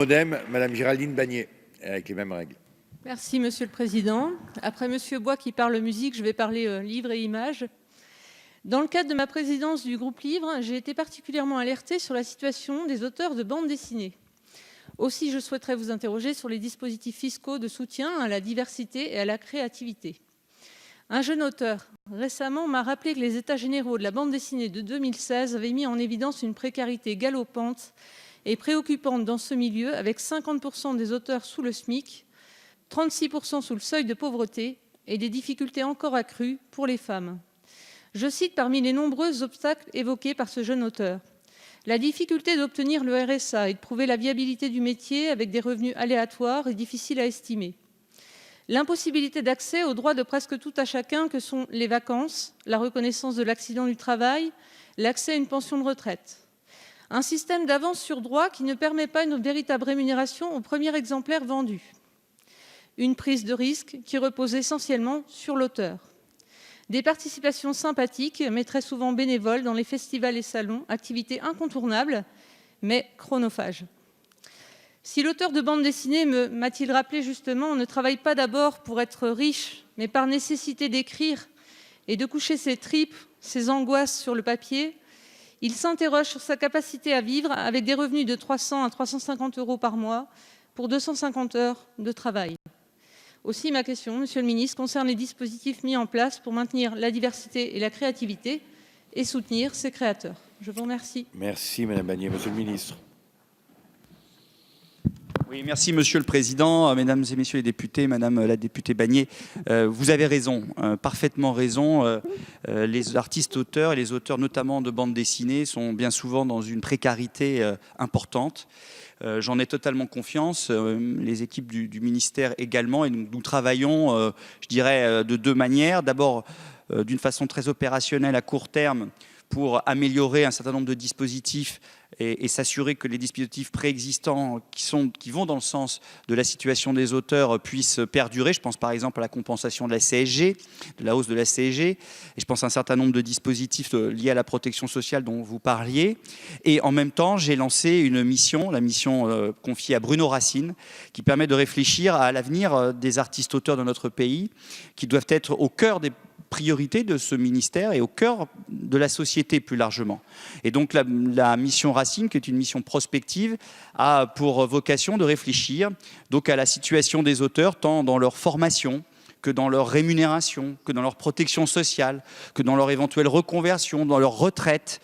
Modem, Madame Géraldine Bagné, avec les mêmes règles. Merci Monsieur le Président. Après Monsieur Bois qui parle musique, je vais parler livres et images. Dans le cadre de ma présidence du groupe Livre, j'ai été particulièrement alertée sur la situation des auteurs de bandes dessinées. Aussi, je souhaiterais vous interroger sur les dispositifs fiscaux de soutien à la diversité et à la créativité. Un jeune auteur récemment m'a rappelé que les États généraux de la bande dessinée de 2016 avaient mis en évidence une précarité galopante et préoccupante dans ce milieu, avec 50% des auteurs sous le SMIC, 36% sous le seuil de pauvreté et des difficultés encore accrues pour les femmes. Je cite parmi les nombreux obstacles évoqués par ce jeune auteur: la difficulté d'obtenir le RSA et de prouver la viabilité du métier avec des revenus aléatoires et difficiles à estimer. L'impossibilité d'accès aux droits de presque tout à chacun que sont les vacances, la reconnaissance de l'accident du travail, l'accès à une pension de retraite. Un système d'avance sur droit qui ne permet pas une véritable rémunération au premier exemplaire vendu. Une prise de risque qui repose essentiellement sur l'auteur. Des participations sympathiques, mais très souvent bénévoles, dans les festivals et salons, activité incontournable, mais chronophage. Si l'auteur de bande dessinée m'a-t-il rappelé justement, on ne travaille pas d'abord pour être riche, mais par nécessité d'écrire et de coucher ses tripes, ses angoisses sur le papier, il s'interroge sur sa capacité à vivre avec des revenus de 300 à 350 € par mois pour 250 heures de travail. Aussi, ma question, Monsieur le Ministre, concerne les dispositifs mis en place pour maintenir la diversité et la créativité et soutenir ces créateurs. Je vous remercie. Merci Madame Bagné. Monsieur le Ministre. Oui, merci Monsieur le Président, Mesdames et Messieurs les députés, Madame la députée Bagné, vous avez raison, parfaitement raison. Les artistes auteurs et les auteurs notamment de bandes dessinées sont bien souvent dans une précarité importante. J'en ai totalement confiance, les équipes du ministère également, et nous travaillons, je dirais, de deux manières. D'abord, d'une façon très opérationnelle à court terme, pour améliorer un certain nombre de dispositifs et s'assurer que les dispositifs préexistants qui vont dans le sens de la situation des auteurs puissent perdurer. Je pense par exemple à la compensation de la CSG, de la hausse de la CSG, et je pense à un certain nombre de dispositifs liés à la protection sociale dont vous parliez. Et en même temps, j'ai lancé une mission, la mission confiée à Bruno Racine, qui permet de réfléchir à l'avenir des artistes auteurs de notre pays, qui doivent être au cœur des priorité de ce ministère et au cœur de la société plus largement. Et donc la mission Racine, qui est une mission prospective, a pour vocation de réfléchir donc à la situation des auteurs, tant dans leur formation que dans leur rémunération, que dans leur protection sociale, que dans leur éventuelle reconversion, dans leur retraite.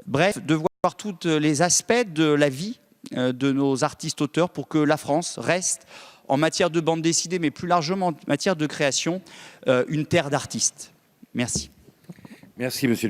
Bref, de voir tous les aspects de la vie de nos artistes auteurs pour que la France reste, en matière de bande dessinée, mais plus largement en matière de création, une terre d'artistes. Merci. Merci, Monsieur le Ministre.